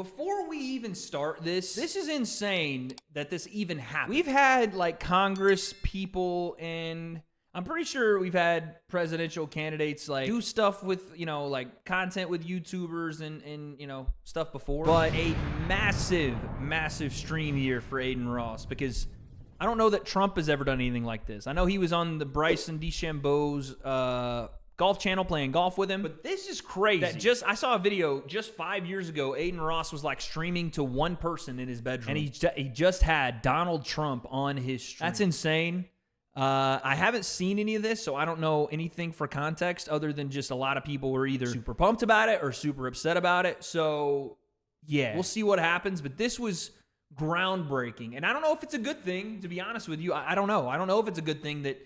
Before we even start this is insane that this even happened. We've had like Congress people and I'm pretty sure we've had presidential candidates like do stuff with, you know, like content with YouTubers and you know, stuff before. But a massive, massive stream here for Adin Ross because I don't know that Trump has ever done anything like this. I know he was on the Bryson DeChambeau's golf channel playing golf with him, but this is crazy. I saw a video just 5 years ago. Adin Ross was like streaming to one person in his bedroom, and he just had Donald Trump on his stream. That's insane. I haven't seen any of this, so I don't know anything for context other than just a lot of people were either super pumped about it or super upset about it. So yeah, we'll see what happens. But this was groundbreaking, and I don't know if it's a good thing. To be honest with you, I don't know. I don't know if it's a good thing that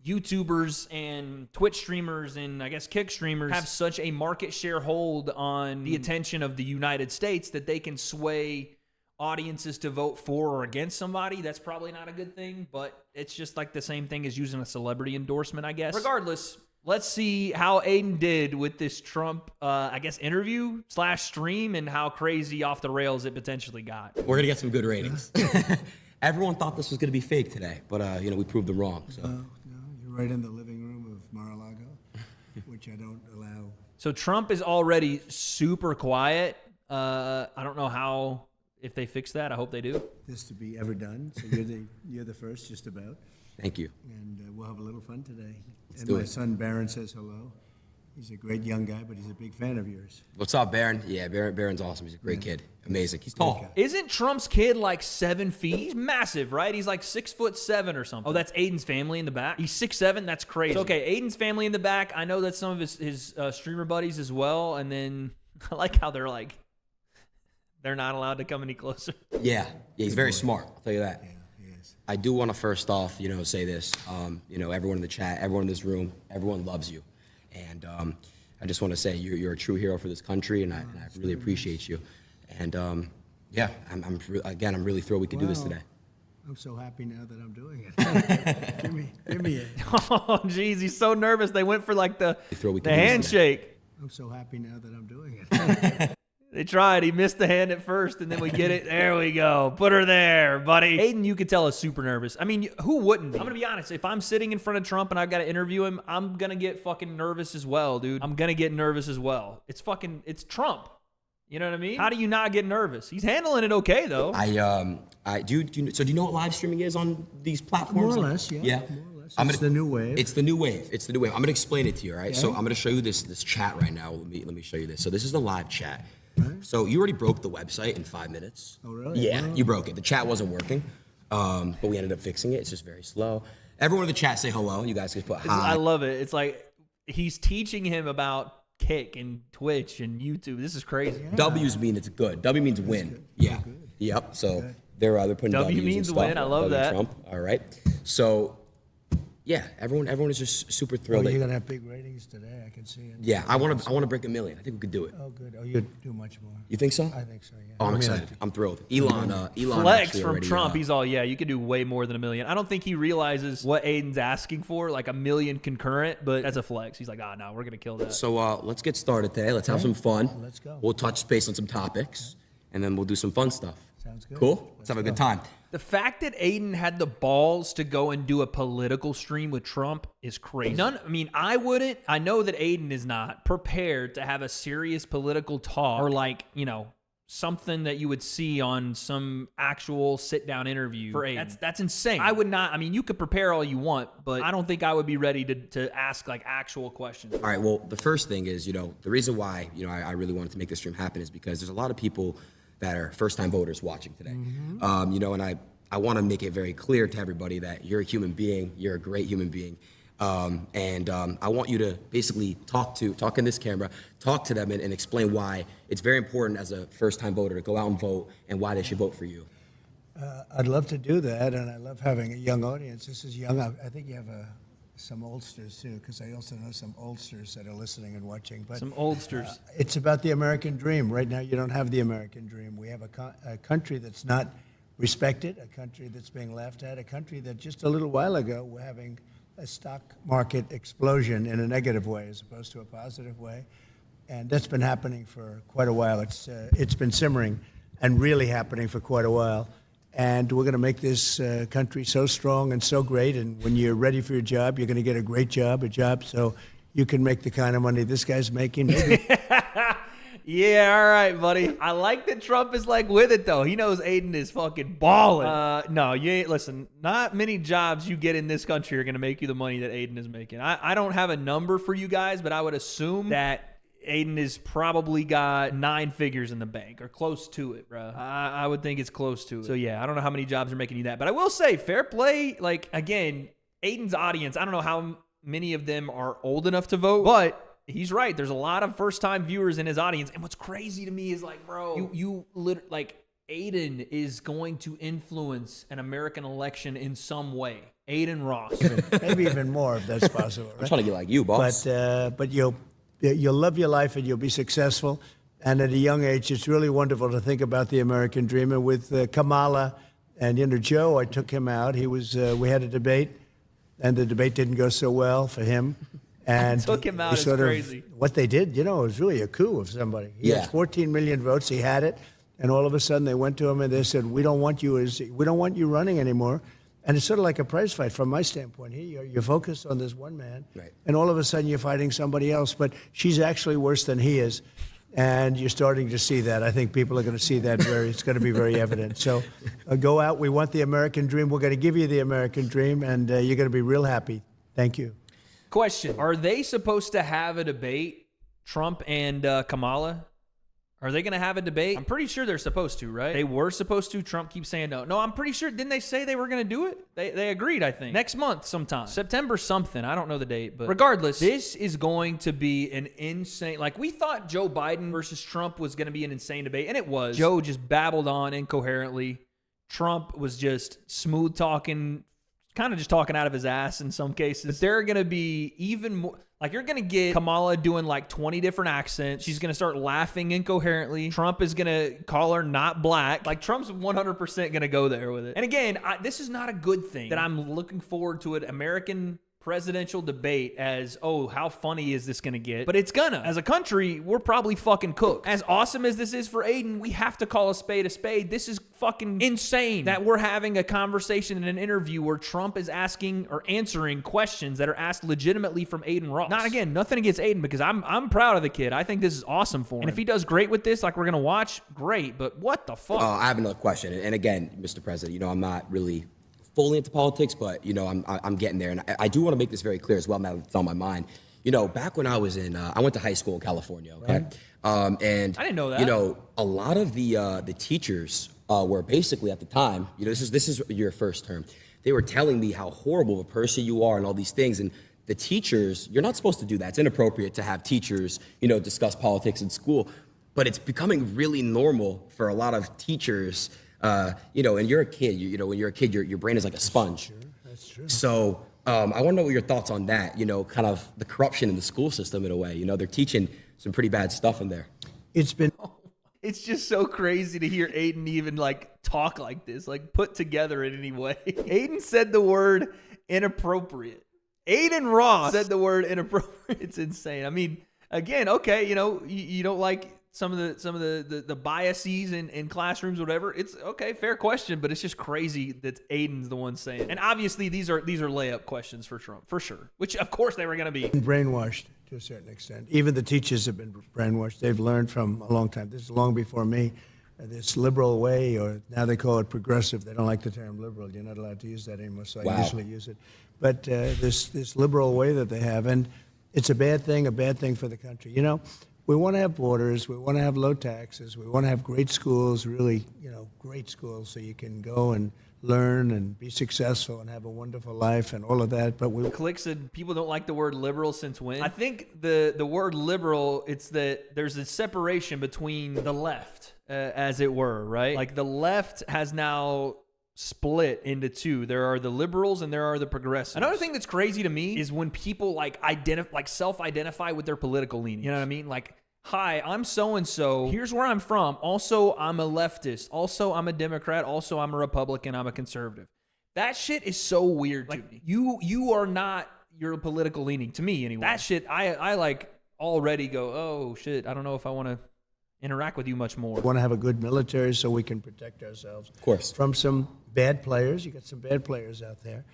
YouTubers and Twitch streamers and I guess Kick streamers have such a market share hold on the attention of the United States that they can sway audiences to vote for or against somebody. That's probably not a good thing, but it's just like the same thing as using a celebrity endorsement, I guess. Regardless, let's see how Adin did with this Trump, I guess, interview / stream and how crazy off the rails it potentially got. We're going to get some good ratings. Everyone thought this was going to be fake today, but, you know, we proved them wrong. So. Right in the living room of Mar-a-Lago, which I don't allow. So Trump is already super quiet. I don't know how, if they fix that. I hope they do. This to be ever done. So you're the first, just about. Thank you. And we'll have a little fun today. Let's and do my it. son Barron says hello. He's a great young guy, but he's a big fan of yours. What's up, Barron? Yeah, Barron's awesome. He's a great kid. Amazing. He's tall. Isn't Trump's kid like 7 feet? He's massive, right? He's like 6'7" or something. Oh, that's Adin's family in the back. He's 6'7". That's crazy. So, okay, Adin's family in the back. I know that's some of his streamer buddies as well. And then I like how they're like, they're not allowed to come any closer. Yeah, he's very smart. I'll tell you that. Yeah, he is. I do want to first off, you know, say this. You know, everyone in the chat, everyone in this room, everyone loves you, and I just want to say you're a true hero for this country, and I really appreciate you. And yeah, I'm really thrilled we could do this today. I'm so happy now that I'm doing it. give me it. Oh, geez, he's so nervous. They went for like the We can handshake. I'm so happy now that I'm doing it. They tried. He missed the hand at first, and then we get it. There we go. Put her there, buddy. Adin, you could tell, is super nervous. I mean, who wouldn't be? I'm going to be honest. If I'm sitting in front of Trump and I've got to interview him, I'm going to get fucking nervous as well, dude. I'm going to get nervous as well. It's Trump. You know what I mean? How do you not get nervous? He's handling it okay, though. So do you know what live streaming is on these platforms? More or less, yeah. Yeah. More or less. It's the new wave. It's the new wave. It's the new wave. I'm going to explain it to you, all right? So I'm going to show you this chat right now. Let me show you this. So this is the live chat. Right. So you already broke the website in 5 minutes. Oh, really? Yeah, wow. You broke it. The chat wasn't working, but we ended up fixing it. It's just very slow. Everyone in the chat say hello. You guys can put hi. I love it. It's like he's teaching him about Kick and Twitch and YouTube. This is crazy. Yeah. W's mean it's good. W means win. Yeah. Good. Yep. So they're putting W W's means and stuff. win. I love that. Trump. All right. So yeah, everyone is just super thrilled. You're gonna have big ratings today. I can see it. Yeah, I want to break 1 million. I think we could do it. Oh, good. Oh, you'd do much more. You think so? I think so. Yeah. Oh, I'm excited. I'm thrilled. Elon Flex actually from already, Trump. He's all, yeah, you could do way more than 1 million. I don't think he realizes what Adin's asking for, like 1 million concurrent, but that's a flex. He's like, no, we're going to kill that. So let's get started today. Let's have some fun. Let's go. We'll touch base on some topics, and then we'll do some fun stuff. Sounds good. Cool? Let's have a good time. The fact that Adin had the balls to go and do a political stream with Trump is crazy. I wouldn't. I know that Adin is not prepared to have a serious political talk or something that you would see on some actual sit-down interview for Adin. That's insane. I would not. I mean, you could prepare all you want, but I don't think I would be ready to ask like actual questions. All right. Well, the first thing is, the reason why, I really wanted to make this stream happen is because there's a lot of people that are first-time voters watching today. Mm-hmm. And I want to make it very clear to everybody that you're a human being. You're a great human being. And I want you to basically talk in this camera, talk to them and explain why it's very important as a first-time voter to go out and vote and why they should vote for you. I'd love to do that, and I love having a young audience. This is young. I think you have some oldsters, too, because I also know some oldsters that are listening and watching. But some oldsters. It's about the American dream. Right now, you don't have the American dream. We have a country that's not respected, a country that's being laughed at, a country that just a little while ago we're having a stock market explosion in a negative way as opposed to a positive way. And that's been happening for quite a while. It's been simmering and really happening for quite a while. And we're going to make this country so strong and so great. And when you're ready for your job, you're going to get a great job, so you can make the kind of money this guy's making. Maybe. Yeah, all right, buddy. I like that Trump is like with it, though. He knows Adin is fucking balling. No, you ain't. Listen, not many jobs you get in this country are going to make you the money that Adin is making. I don't have a number for you guys, but I would assume that Adin has probably got 9 figures in the bank or close to it, bro. I would think it's close to it. So, yeah, I don't know how many jobs are making you that. But I will say, fair play. Like, again, Adin's audience, I don't know how many of them are old enough to vote, but he's right. There's a lot of first-time viewers in his audience. And what's crazy to me is, like, bro, like, Adin is going to influence an American election in some way. Adin Ross. Maybe even more if that's possible. Right? I'm trying to get like you, boss. But you'll love your life and you'll be successful. And at a young age, it's really wonderful to think about the American dream. And with Kamala and Joe, I took him out. We had a debate, and the debate didn't go so well for him. And took him out. It's crazy. What they did, it was really a coup of somebody. He had 14 million votes. He had it, and all of a sudden they went to him and they said, "We don't want you running anymore." And it's sort of like a prize fight from my standpoint. Here, you're focused on this one man, right, and all of a sudden you're fighting somebody else. But she's actually worse than he is, and you're starting to see that. I think people are going to see that. It's going to be very evident. So go out. We want the American dream. We're going to give you the American dream, and you're going to be real happy. Thank you. Question: are they supposed to have a debate, Trump and Kamala? Are they going to have a debate? I'm pretty sure they're supposed to, right? They were supposed to. Trump keeps saying no. No, I'm pretty sure. Didn't they say they were going to do it? They agreed, I think. Next month sometime. September something. I don't know the date. But regardless, this is going to be an insane... Like, we thought Joe Biden versus Trump was going to be an insane debate, and it was. Joe just babbled on incoherently. Trump was just smooth talking, kind of just talking out of his ass in some cases. They're going to be even more... Like, you're going to get Kamala doing like 20 different accents. She's going to start laughing incoherently. Trump is going to call her not black. Like, Trump's 100% going to go there with it. And again, this is not a good thing that I'm looking forward to an American presidential debate as, oh, how funny is this going to get? But it's gonna. As a country, we're probably fucking cooked. As awesome as this is for Adin, we have to call a spade a spade. This is fucking insane that we're having a conversation in an interview where Trump is asking or answering questions that are asked legitimately from Adin Ross. Not, again, nothing against Adin, because I'm proud of the kid. I think this is awesome for him. And if he does great with this, like we're gonna watch, great. But what the fuck? I have another question. And again, Mr. President, I'm not really fully into politics, but I'm getting there, and I do want to make this very clear as well. Now it's on my mind. Back when I was I went to high school in California. Okay, right. And I didn't know that. A lot of the teachers were basically at the time. This is your first term. They were telling me how horrible of a person you are and all these things. And the teachers, you're not supposed to do that. It's inappropriate to have teachers, discuss politics in school. But it's becoming really normal for a lot of teachers. And you're a kid, when you're a kid, your brain is like a sponge. That's true. So I want to know what your thoughts on that, kind of the corruption in the school system in a way. They're teaching some pretty bad stuff in there. It's been... It's just so crazy to hear Adin even like talk like this, like put together in any way. Adin said the word inappropriate. Adin Ross said the word inappropriate. It's insane. I mean, again, okay, you don't like some of the biases in classrooms, whatever. It's okay, fair question, but it's just crazy that Adin's the one saying it. And obviously these are layup questions for Trump, for sure. Which of course they were gonna be. Brainwashed to a certain extent. Even the teachers have been brainwashed. They've learned from a long time. This is long before me. This liberal way, or now they call it progressive. They don't like the term liberal. You're not allowed to use that anymore, so I usually use it. But this liberal way that they have, and it's a bad thing for the country. We want to have borders. We want to have low taxes. We want to have great schools, really, great schools, so you can go and learn and be successful and have a wonderful life and all of that. But Click said people don't like the word liberal since when? I think the word liberal, it's that there's a separation between the left, as it were, right? Like the left has now split into two. There are the liberals and there are the progressives. Another thing that's crazy to me is when people self-identify with their political leaning. You know what I mean? Like, hi, I'm so-and-so. Here's where I'm from. Also, I'm a leftist. Also, I'm a Democrat. Also, I'm a Republican. I'm a conservative. That shit is so weird to me. You are not your political leaning, to me anyway. That shit, I like already go, oh shit, I don't know if I want to interact with you much more. We want to have a good military so we can protect ourselves, Of course, from some bad players. You got some bad players out there.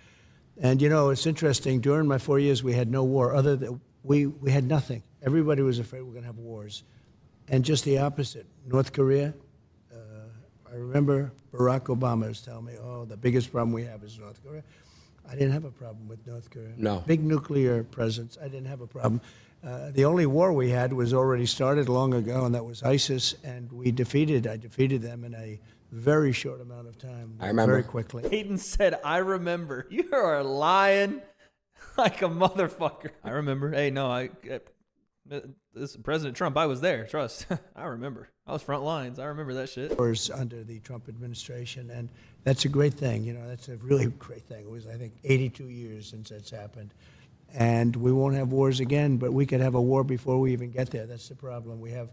And, you know, it's interesting. During my 4 years, we had no war. Other than we had nothing. Everybody was afraid we were going to have wars. And just the opposite. North Korea, I remember Barack Obama was telling me, oh, the biggest problem we have is North Korea. I didn't have a problem with North Korea. No. Big nuclear presence. I didn't have a problem. The only war we had was already started long ago, and that was ISIS, and I defeated them in a very short amount of time. I remember. Very quickly. Hayden said, I remember. You are lying like a motherfucker. I remember. Hey, no, this President Trump, I was there. Trust. I remember. I was front lines. I remember that shit. Wars under the Trump administration, and that's a great thing. You know, that's a really great thing. It was, I think, 82 years since that's happened. And we won't have wars again, but we could have a war before we even get there. That's the problem. We have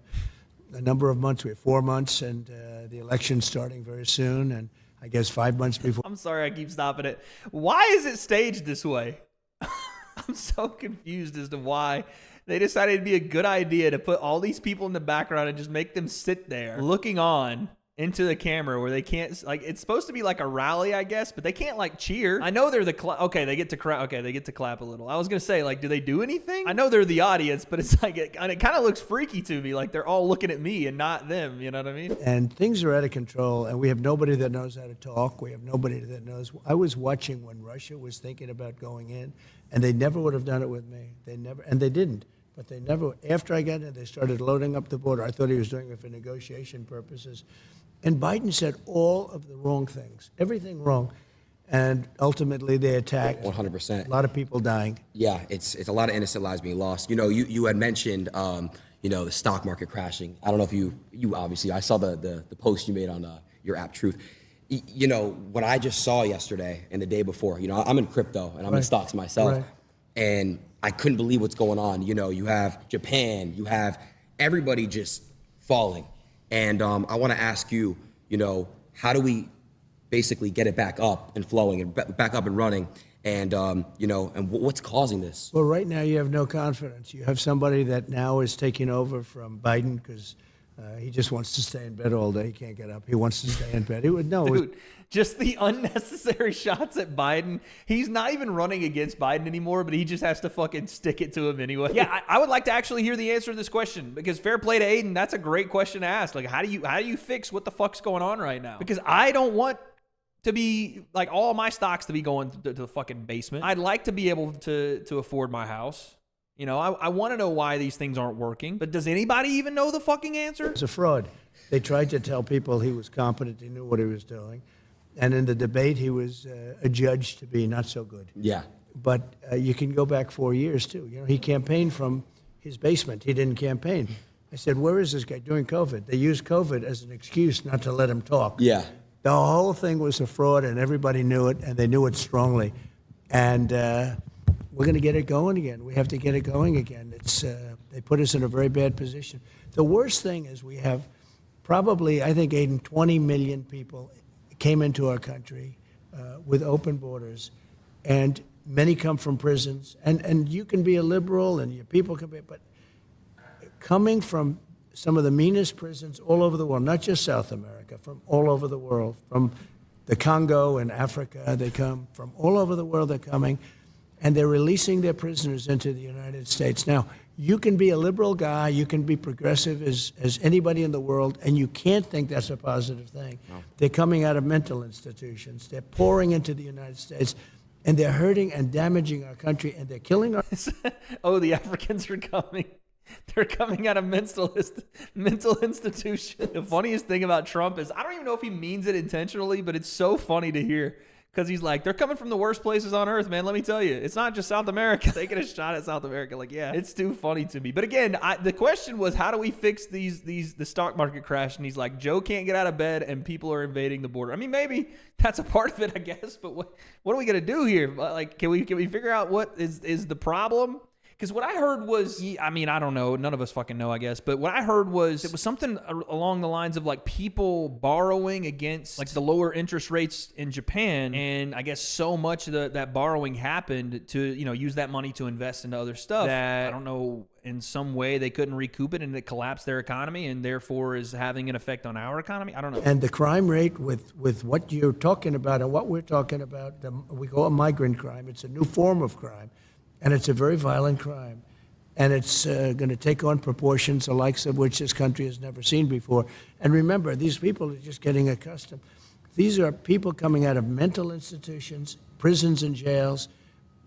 a number of months. We have 4 months, and the election's starting very soon, and I guess 5 months before. I'm sorry I keep stopping it. Why is it staged this way? I'm so confused as to why they decided it'd be a good idea to put all these people in the background and just make them sit there looking on into the camera where they can't, like, it's supposed to be like a rally, I guess, but they can't like cheer. I know they're the okay, they get to clap a little. I was gonna say, like, do they do anything? I know they're the audience, but it's like it kind of looks freaky to me, like they're all looking at me and not them. You know what I mean? And things are out of control, and we have nobody that knows how to talk. We have nobody that knows. I was watching when Russia was thinking about going in, and they never would have done it with me. They never, and they didn't. But they never. After I got in, they started loading up the border. I thought he was doing it for negotiation purposes. And Biden said all of the wrong things, everything wrong. And ultimately they attacked. 100%. A lot of people dying. Yeah, it's a lot of innocent lives being lost. You know, you had mentioned, you know, the stock market crashing. I don't know if you obviously, I saw the post you made on your app Truth. You know, what I just saw yesterday and the day before, you know, I'm in crypto and I'm in stocks myself. Right. And I couldn't believe what's going on. You know, you have Japan, you have everybody just falling. And I want to ask you, you know, how do we basically get it back up and flowing and back up and running? And, you know, and what's causing this? Well, right now you have no confidence. You have somebody that now is taking over from Biden because he just wants to stay in bed all day. He can't get up. He wants to stay in bed. He would know. Dude, just the unnecessary shots at Biden. He's not even running against Biden anymore, but he just has to fucking stick it to him anyway. Yeah, I would like to actually hear the answer to this question, because fair play to Adin, that's a great question to ask. Like, how do you fix what the fuck's going on right now? Because I don't want to be like all my stocks to be going to the fucking basement. I'd like to be able to afford my house. You know, I want to know why these things aren't working. But does anybody even know the fucking answer? It's a fraud. They tried to tell people he was competent, he knew what he was doing. And in the debate, he was adjudged to be not so good. Yeah. But you can go back 4 years, too. You know, he campaigned from his basement. He didn't campaign. I said, where is this guy during COVID? They used COVID as an excuse not to let him talk. Yeah. The whole thing was a fraud, and everybody knew it, and they knew it strongly. And we're going to get it going again. We have to get it going again. It's they put us in a very bad position. The worst thing is we have probably, I think, 20 million people came into our country with open borders, and many come from prisons. And you can be a liberal, and your people can be, but coming from some of the meanest prisons all over the world, not just South America, from all over the world, from the Congo and Africa, they come from all over the world, they're coming, and they're releasing their prisoners into the United States. Now, you can be a liberal guy, you can be progressive as anybody in the world, and you can't think that's a positive thing. No. They're coming out of mental institutions. They're pouring into the United States, and they're hurting and damaging our country, and they're killing our... Oh, the Africans are coming. They're coming out of mental institutions. The funniest thing about Trump is, I don't even know if he means it intentionally, but it's so funny to hear. Because he's like, they're coming from the worst places on earth, man. Let me tell you. It's not just South America. Taking a shot at South America. Like, yeah, it's too funny to me. But again, the question was, how do we fix the stock market crash? And he's like, Joe can't get out of bed and people are invading the border. I mean, maybe that's a part of it, I guess. But what are we going to do here? Like, can we figure out what is the problem? Because what I heard was, I mean, I don't know. None of us fucking know, I guess. But what I heard was it was something along the lines of like people borrowing against like the lower interest rates in Japan. And I guess so much of that borrowing happened to, use that money to invest into other stuff that, I don't know, in some way they couldn't recoup it and it collapsed their economy and therefore is having an effect on our economy. I don't know. And the crime rate with what you're talking about and what we're talking about, we call it migrant crime. It's a new form of crime. And it's a very violent crime. And it's going to take on proportions the likes of which this country has never seen before. And remember, these people are just getting accustomed. These are people coming out of mental institutions, prisons and jails,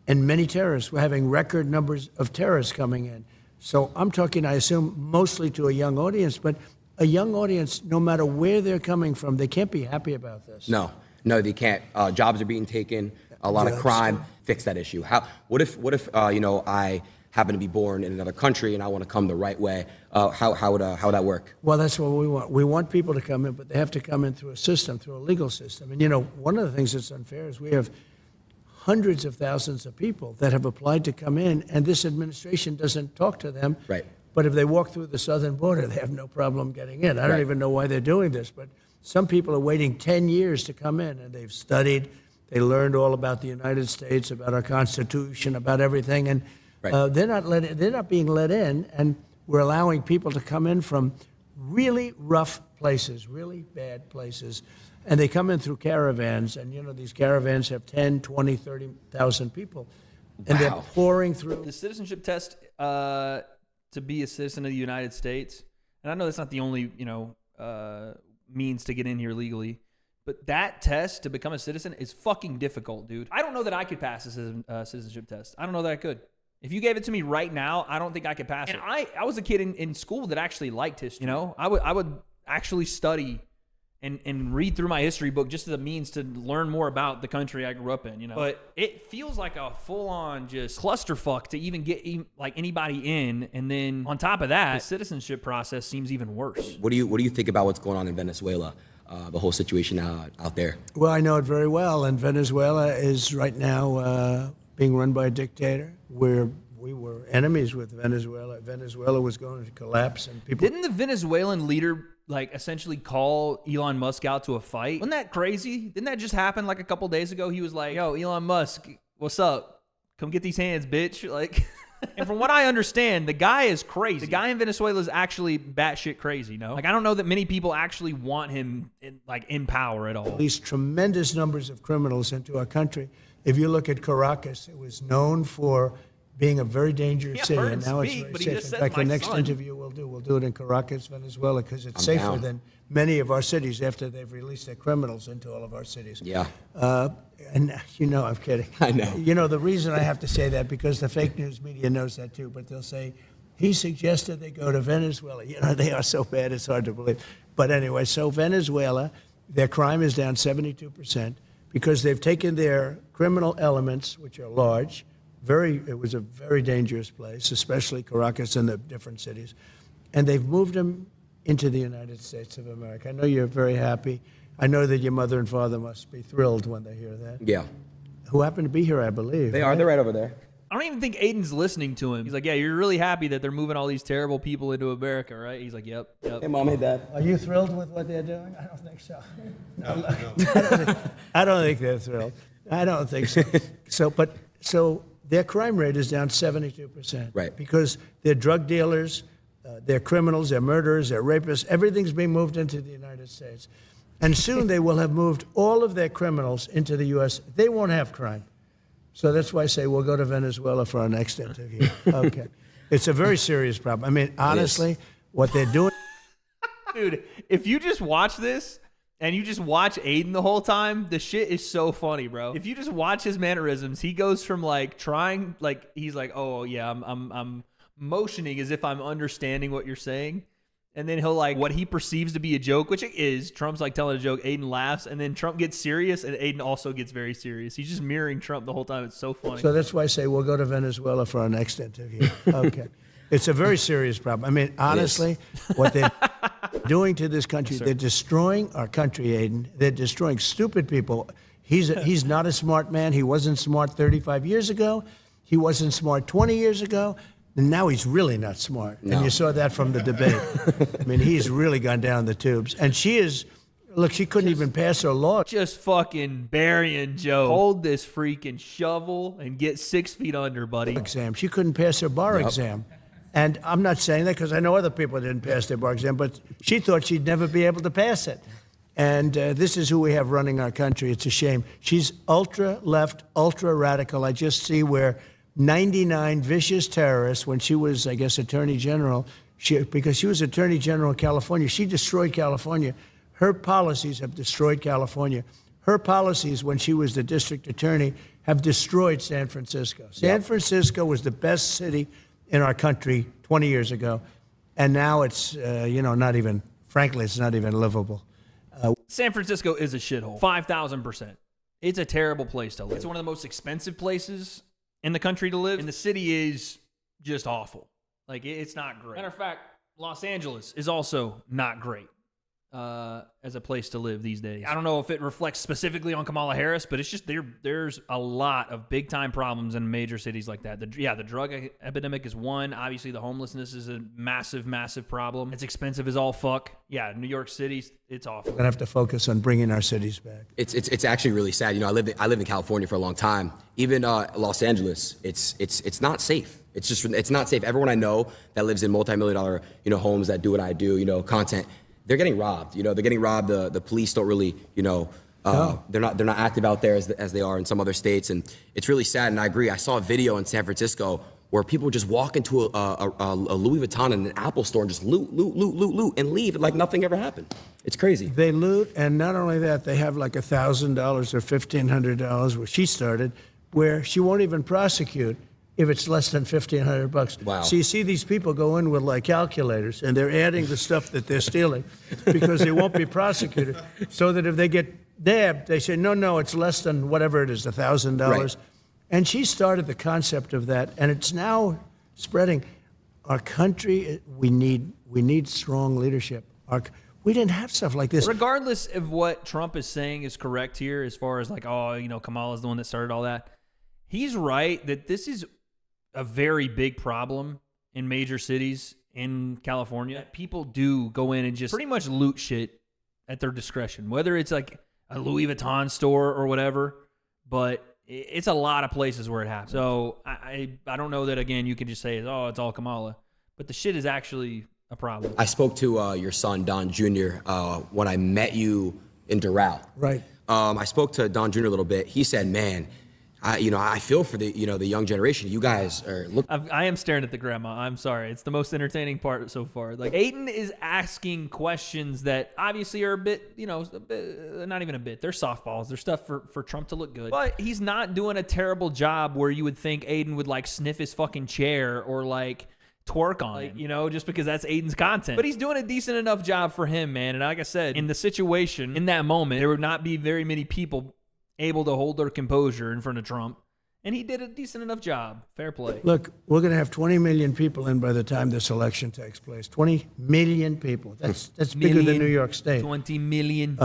and many terrorists. We're having record numbers of terrorists coming in. So I'm talking, I assume, mostly to a young audience. But a young audience, no matter where they're coming from, they can't be happy about this. No, they can't. Jobs are being taken. A lot of crime. Fix that issue. What if I happen to be born in another country and I want to come the right way? How would that work? Well, that's what we want. We want people to come in, but they have to come in through a system, through a legal system. And one of the things that's unfair is we have hundreds of thousands of people that have applied to come in, and this administration doesn't talk to them. Right. But if they walk through the southern border, they have no problem getting in. I don't even know why they're doing this, but some people are waiting 10 years to come in, and they've studied. They learned all about the United States, about our Constitution, about everything, and they're not being let in. And we're allowing people to come in from really rough places, really bad places, and they come in through caravans. And these caravans have 10, 20, 30,000 people, and they're pouring through. The citizenship test to be a citizen of the United States, and I know that's not the only means to get in here legally. But that test to become a citizen is fucking difficult, dude. I don't know that I could pass this citizenship test. I don't know that I could. If you gave it to me right now, I don't think I could pass it. And I was a kid in school that actually liked history. I would actually study and read through my history book just as a means to learn more about the country I grew up in. But it feels like a full-on just clusterfuck to even get like anybody in. And then on top of that, the citizenship process seems even worse. What do you think about what's going on in Venezuela? The whole situation out there. Well, I know it very well, and Venezuela is right now being run by a dictator. We were enemies with Venezuela. Venezuela was going to collapse, and people. Didn't the Venezuelan leader essentially call Elon Musk out to a fight? Wasn't that crazy? Didn't that just happen like a couple days ago? He was like, "Yo, Elon Musk, what's up? Come get these hands, bitch!" And from what I understand, the guy is crazy. The guy in Venezuela is actually batshit crazy, no? I don't know that many people actually want him in power at all. These tremendous numbers of criminals into our country. If you look at Caracas, it was known for being a very dangerous city, and now it's very safe. In fact, the next interview we'll do it in Caracas, Venezuela, because it's safer than many of our cities after they've released their criminals into all of our cities. Yeah. And I'm kidding. I know. The reason I have to say that, because the fake news media knows that too, but they'll say, he suggested they go to Venezuela. They are so bad, it's hard to believe. But anyway, so Venezuela, their crime is down 72% because they've taken their criminal elements, which are large. It was a very dangerous place, especially Caracas and the different cities. And they've moved them into the United States of America. I know you're very happy. I know that your mother and father must be thrilled when they hear that. Yeah. Who happen to be here, I believe. They are. They're right over there. I don't even think Adin's listening to him. He's like, yeah, you're really happy that they're moving all these terrible people into America, right? He's like, yep. Hey, Mom, hey, Dad. Are you thrilled with what they're doing? I don't think so. No. I don't think they're thrilled. I don't think so. So their crime rate is down 72%. Right. Because they're drug dealers, they're criminals, they're murderers, they're rapists. Everything's being moved into the United States. And soon they will have moved all of their criminals into the U.S. They won't have crime. So that's why I say we'll go to Venezuela for our next interview. Okay. It's a very serious problem. I mean, honestly, what they're doing. Dude, if you just watch this and you just watch Adin the whole time, the shit is so funny, bro. If you just watch his mannerisms, he goes from he's like, oh yeah, I'm motioning as if I'm understanding what you're saying. And then he'll what he perceives to be a joke, which it is. Trump's telling a joke. Adin laughs, and then Trump gets serious, and Adin also gets very serious. He's just mirroring Trump the whole time. It's so funny. So that's why I say we'll go to Venezuela for our next interview. Okay. It's a very serious problem. I mean, honestly, what they're doing to this country, they're destroying our country, Adin. They're destroying stupid people. He's not a smart man. He wasn't smart 35 years ago. he wasn't smart 20 years ago, and now he's really not smart. No. And you saw that from the debate. I mean, he's really gone down the tubes. And she is, look, she couldn't even pass her law. Just fucking burying Joe. Hold this freaking shovel and get 6 feet under, buddy. Exam. She couldn't pass her bar exam. And I'm not saying that because I know other people didn't pass their bar exam, but she thought she'd never be able to pass it. And this is who we have running our country. It's a shame. She's ultra-left, ultra-radical. I just see where 99 vicious terrorists, when she was, I guess, Attorney General, because she was Attorney General of California, she destroyed California. Her policies have destroyed California. Her policies, when she was the district attorney, have destroyed San Francisco. San Francisco was the best city in our country 20 years ago, and now it's, not even, frankly, it's not even livable. San Francisco is a shithole. 5,000%. It's a terrible place to live. It's one of the most expensive places in the country to live, and the city is just awful. Like, it's not great. Matter of fact, Los Angeles is also not great as a place to live these days. I don't know if it reflects specifically on Kamala Harris, but it's just there's a lot of big-time problems in major cities like that. The drug epidemic is one. Obviously, the homelessness is a massive, massive problem. It's expensive as all fuck. Yeah, New York City, it's awful. We're gonna have to focus on bringing our cities back. It's actually really sad. I lived in California for a long time. Even Los Angeles, it's not safe. It's not safe. Everyone I know that lives in multi-million-dollar homes that do what I do, content, they're getting robbed. They're getting robbed. The police don't really, they're not active out there as they are in some other states, and it's really sad. And I agree. I saw a video in San Francisco where people just walk into a Louis Vuitton and an Apple store and just loot, and leave like nothing ever happened. It's crazy. They loot, and not only that, they have like $1,000 or $1,500, where she started, where she won't even prosecute if it's less than $1,500. Wow. So you see these people go in with like calculators, and they're adding the stuff that they're stealing because they won't be prosecuted. So that if they get nabbed, they say, no, it's less than whatever it is, $1,000. Right. And she started the concept of that, and it's now spreading. Our country, we need strong leadership. We didn't have stuff like this. Regardless of what Trump is saying is correct here, as far as like, Kamala's the one that started all that, he's right that this is a very big problem in major cities in California. People do go in and just pretty much loot shit at their discretion, whether it's like a Louis Vuitton store or whatever, but it's a lot of places where it happens. So I don't know that, again, you can just say, it's all Kamala, but the shit is actually a problem. I spoke to your son, Don Jr., when I met you in Doral. Right. I spoke to Don Jr. a little bit. He said, man, I feel for the young generation. You guys are I am staring at the grandma. I'm sorry. It's the most entertaining part so far. Like, Adin is asking questions that obviously are a bit, not even a bit. They're softballs. They're stuff for Trump to look good. But he's not doing a terrible job where you would think Adin would like sniff his fucking chair or like twerk on him, just because that's Adin's content. But he's doing a decent enough job for him, man. And like I said, in the situation, in that moment, there would not be very many people able to hold their composure in front of Trump, and he did a decent enough job. Fair play. Look, we're going to have 20 million people in by the time this election takes place. 20 million people. That's bigger than New York State. 20 million.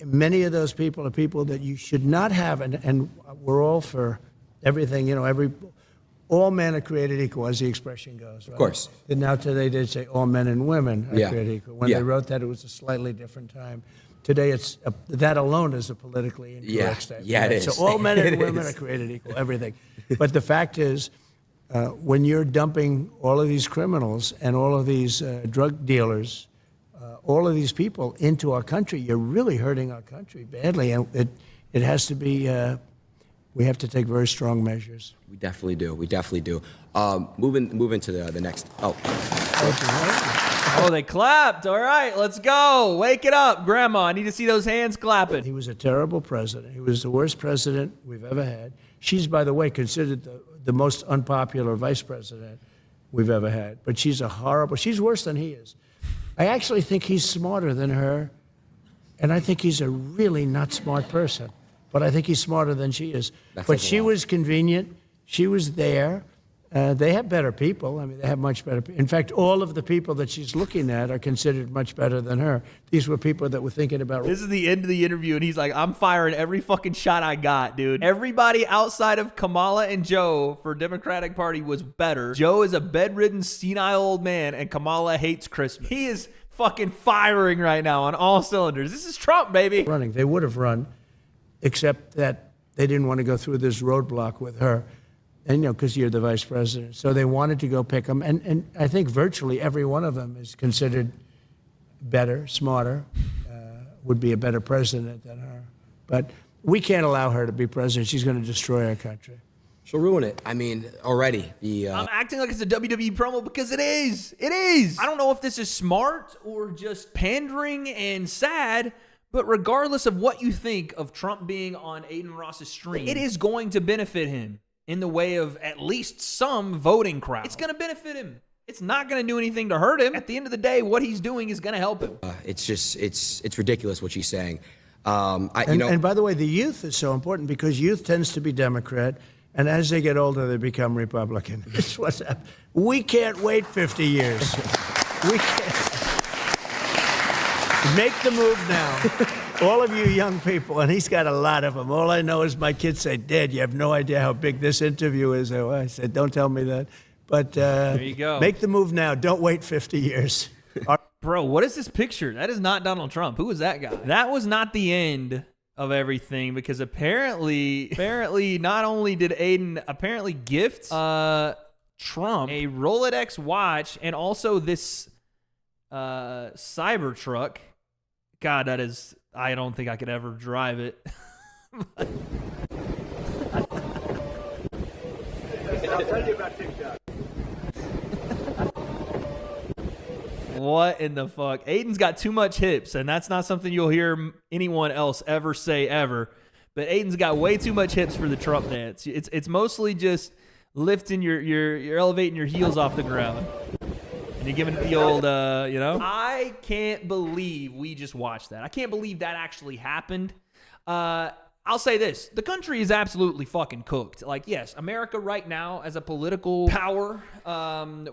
Many of those people are people that you should not have, and we're all for everything. All men are created equal, as the expression goes. Right? Of course. And now today they say all men and women are created equal. When Yeah. they wrote that, it was a slightly different time. Today, that alone is a politically incorrect statement. Yeah, it is. So all men and It women is. are created equal, everything. But the fact is, when you're dumping all of these criminals and all of these drug dealers, all of these people into our country, you're really hurting our country badly. And it has to be, we have to take very strong measures. We definitely do. Moving to the next. Oh, they clapped. All right, let's go. Wake it up, Grandma. I need to see those hands clapping. He was a terrible president. He was the worst president we've ever had. She's, by the way, considered the most unpopular vice president we've ever had. But she's worse than he is. I actually think he's smarter than her, and I think he's a really not smart person. But I think he's smarter than she is. But she was convenient. She was there. They have better people. I mean, they have much better people. In fact, all of the people that she's looking at are considered much better than her. These were people that were thinking about... This is the end of the interview, and he's like, I'm firing every fucking shot I got, dude. Everybody outside of Kamala and Joe for Democratic Party was better. Joe is a bedridden, senile old man, and Kamala hates Christmas. He is fucking firing right now on all cylinders. This is Trump, baby. Running. They would have run, except that they didn't want to go through this roadblock with her. And, because you're the vice president. So they wanted to go pick them. And I think virtually every one of them is considered better, smarter, would be a better president than her. But we can't allow her to be president. She's going to destroy our country. She'll ruin it. I mean, already. I'm acting like it's a WWE promo because it is. It is. I don't know if this is smart or just pandering and sad, but regardless of what you think of Trump being on Adin Ross's stream, it is going to benefit him in the way of at least some voting crowd. It's going to benefit him. It's not going to do anything to hurt him. At the end of the day, what he's doing is going to help him. It's ridiculous what she's saying. And by the way, the youth is so important because youth tends to be Democrat, and as they get older, they become Republican. That's what's happening. We can't wait 50 years. We can't. Make the move now. All of you young people, and he's got a lot of them. All I know is my kids say, Dad, you have no idea how big this interview is. I said, don't tell me that. But there you go. Make the move now. Don't wait 50 years. Bro, what is this picture? That is not Donald Trump. Who is that guy? That was not the end of everything because apparently, not only did Adin apparently gift Trump a Rolex watch and also this Cybertruck. God, that is... I don't think I could ever drive it. I'll tell you about TikTok. What in the fuck? Adin's got too much hips, and that's not something you'll hear anyone else ever say ever. But Adin's got way too much hips for the Trump dance. It's mostly just lifting you're elevating your heels off the ground. You're giving it the old, I can't believe we just watched that. I can't believe that actually happened. I'll say this. The country is absolutely fucking cooked. Like, yes, America right now as a political power,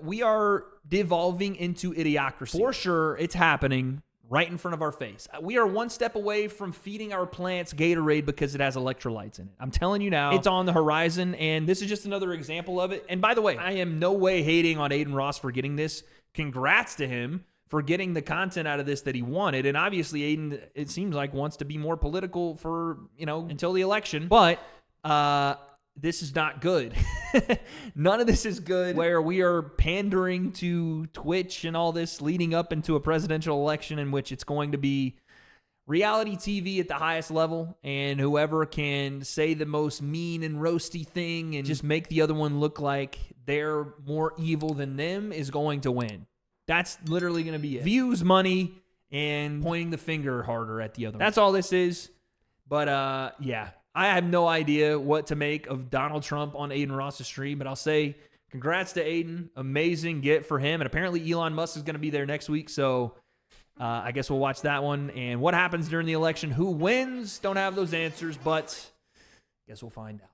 we are devolving into idiocracy. For sure, it's happening right in front of our face. We are one step away from feeding our plants Gatorade because it has electrolytes in it. I'm telling you now, it's on the horizon, and this is just another example of it. And by the way, I am no way hating on Adin Ross for getting this. Congrats to him for getting the content out of this that he wanted. And obviously, Adin, it seems like, wants to be more political for, until the election. But this is not good. None of this is good where we are pandering to Twitch and all this leading up into a presidential election in which it's going to be reality TV at the highest level, and whoever can say the most mean and roasty thing and just make the other one look like they're more evil than them is going to win. That's literally going to be it. Views, money, and pointing the finger harder at the other one. That's all this is. But yeah, I have no idea what to make of Donald Trump on Adin Ross's stream, but I'll say congrats to Adin. Amazing get for him. And apparently Elon Musk is going to be there next week, so I guess we'll watch that one. And what happens during the election, who wins, don't have those answers, but I guess we'll find out.